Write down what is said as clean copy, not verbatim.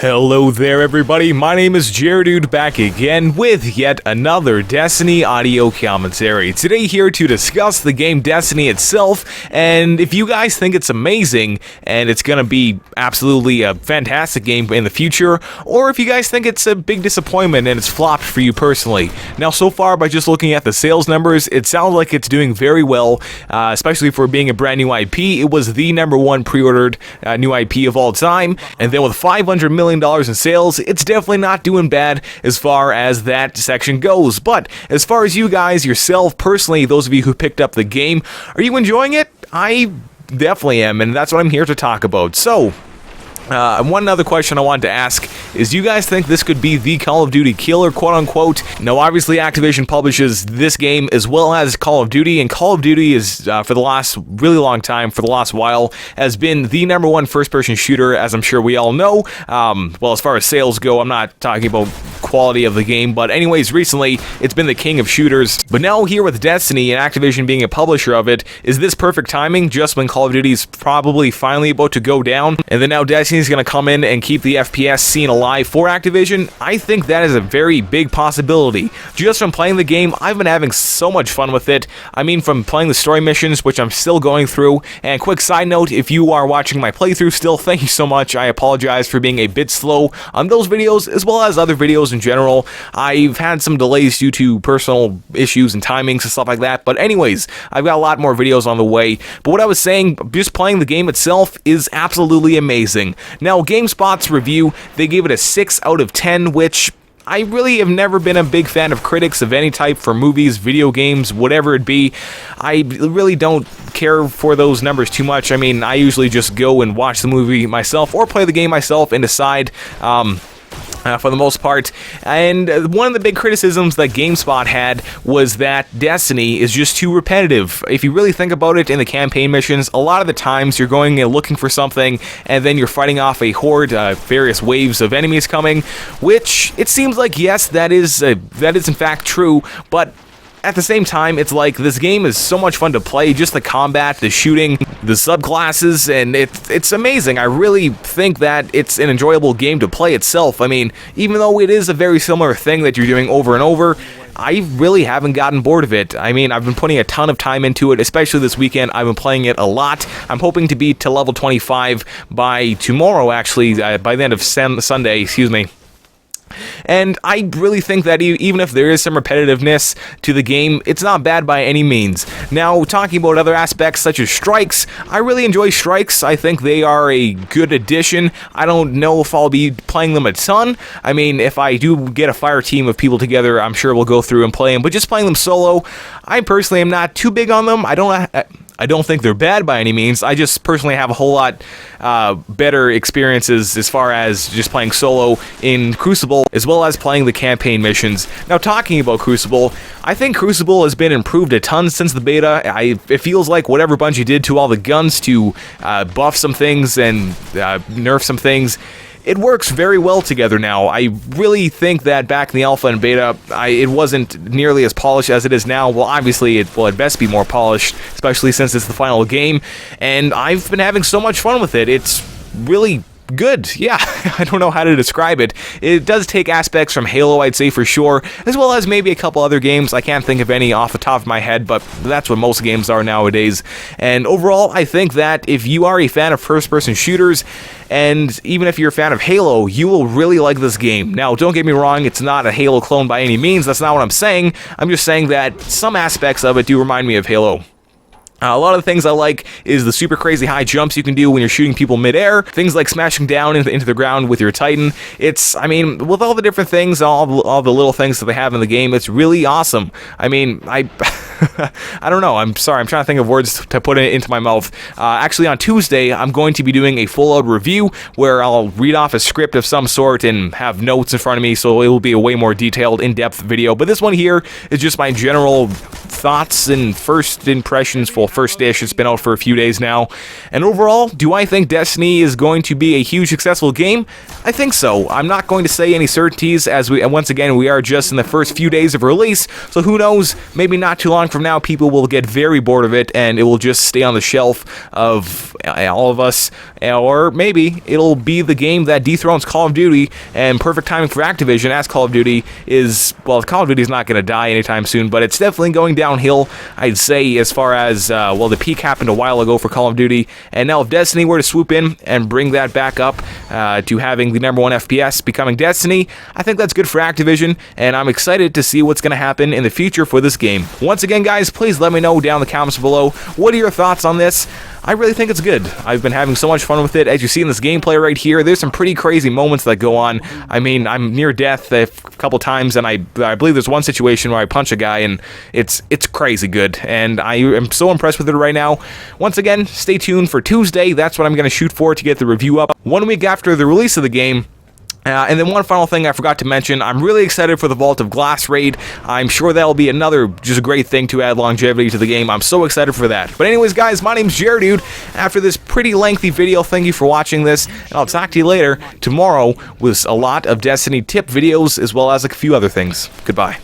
Hello there everybody, my name is Jaredude, back again with yet another Destiny audio commentary. Today here to discuss the game Destiny itself, and if you guys think it's amazing and it's gonna be absolutely a fantastic game in the future, or if you guys think it's a big disappointment and it's flopped for you personally. Now so far, by just looking at the sales numbers, it sounds like it's doing very well, especially for being a brand new IP. It was the #1 pre-ordered new IP of all time, and then with $500 million in sales, it's definitely not doing bad as far as that section goes. But as far as you guys yourself personally, those of you who picked up the game, are you enjoying it? I definitely am, and that's what I'm here to talk about. So one other question I wanted to ask is, do you guys think this could be the Call of Duty killer, quote unquote? Now obviously Activision publishes this game as well as Call of Duty, and Call of Duty is for the last really long time, for the last while, has been the #1 first-person shooter, as I'm sure we all know. Well, as far as sales go, I'm not talking about quality of the game, but anyways, recently it's been the king of shooters. But now here with Destiny and Activision being a publisher of it, is this perfect timing just when Call of Duty is probably finally about to go down, and then now Destiny's going to come in and keep the FPS scene alive for Activision? I think that is a very big possibility. Just from playing the game, I've been having so much fun with it. I mean, from playing the story missions, which I'm still going through, and quick side note, if you are watching my playthrough still, thank you so much. I apologize for being a bit slow on those videos, as well as other videos in general. I've had some delays due to personal issues and timings and stuff like that, but anyways, I've got a lot more videos on the way. But what I was saying, just playing the game itself is absolutely amazing. Now, GameSpot's review, they gave it a 6 out of 10, which I really have never been a big fan of critics of any type for movies, video games, whatever it be. I really don't care for those numbers too much. I mean, I usually just go and watch the movie myself or play the game myself and decide, for the most part. And one of the big criticisms that GameSpot had was that Destiny is just too repetitive. If you really think about it, in the campaign missions, a lot of the times you're going and looking for something, and then you're fighting off a horde, various waves of enemies coming, which it seems like, yes, that is in fact true, but at the same time, it's like this game is so much fun to play, just the combat, the shooting, the subclasses, and it's amazing. I really think that it's an enjoyable game to play itself. I mean, even though it is a very similar thing that you're doing over and over, I really haven't gotten bored of it. I mean, I've been putting a ton of time into it, especially this weekend. I've been playing it a lot. I'm hoping to be to level 25 by tomorrow, actually, by the end of Sunday, excuse me. And I really think that even if there is some repetitiveness to the game, it's not bad by any means. Now, talking about other aspects such as strikes, I really enjoy strikes. I think they are a good addition. I don't know if I'll be playing them a ton. I mean, if I do get a fire team of people together, I'm sure we'll go through and play them. But just playing them solo, I personally am not too big on them. I don't think they're bad by any means. I just personally have a whole lot better experiences as far as just playing solo in Crucible, as well as playing the campaign missions. Now, talking about Crucible, I think Crucible has been improved a ton since the beta. It feels like whatever Bungie did to all the guns to buff some things and nerf some things, it works very well together now. I really think that back in the alpha and beta, it wasn't nearly as polished as it is now. Well, obviously, it will at best be more polished, especially since it's the final game, and I've been having so much fun with it. It's really good. Yeah, I don't know how to describe it. It does take aspects from Halo, I'd say for sure, as well as maybe a couple other games. I can't think of any off the top of my head, but that's what most games are nowadays. And overall, I think that if you are a fan of first-person shooters, and even if you're a fan of Halo, you will really like this game. Now, don't get me wrong, it's not a Halo clone by any means. That's not what I'm saying. I'm just saying that some aspects of it do remind me of Halo. A lot of the things I like is the super crazy high jumps you can do when you're shooting people midair, things like smashing down into the ground with your Titan. I mean, with all the different things, all the little things that they have in the game, it's really awesome. I mean, I don't know, I'm sorry, I'm trying to think of words to put into my mouth. Actually, on Tuesday, I'm going to be doing a full-out review where I'll read off a script of some sort and have notes in front of me, so it will be a way more detailed, in-depth video. But this one here is just my general thoughts and first impressions for First Dish. It's been out for a few days now. And overall, do I think Destiny is going to be a huge successful game? I think so. I'm not going to say any certainties, as once again, we are just in the first few days of release, so who knows, maybe not too long from now, people will get very bored of it, and it will just stay on the shelf of all of us, or maybe it'll be the game that dethrones Call of Duty, and perfect timing for Activision, as Call of Duty is, well, Call of Duty is not going to die anytime soon, but it's definitely going downhill, I'd say, as far as, well, the peak happened a while ago for Call of Duty, and now if Destiny were to swoop in and bring that back up to having the #1 FPS becoming Destiny, I think that's good for Activision, and I'm excited to see what's going to happen in the future for this game. Once again, guys, please let me know down in the comments below, what are your thoughts on this? I really think it's good. I've been having so much fun with it. As you see in this gameplay right here, there's some pretty crazy moments that go on. I mean, I'm near death a couple times, and I believe there's one situation where I punch a guy, and it's crazy good, and I am so impressed with it right now. Once again, stay tuned for Tuesday. That's what I'm going to shoot for to get the review up 1 week after the release of the game. And then one final thing I forgot to mention, I'm really excited for the Vault of Glass raid. I'm sure that'll be another just great thing to add longevity to the game. I'm so excited for that. But anyways, guys, my name's Jaredude. After this pretty lengthy video, thank you for watching this, and I'll talk to you later tomorrow with a lot of Destiny tip videos as well as a few other things. Goodbye.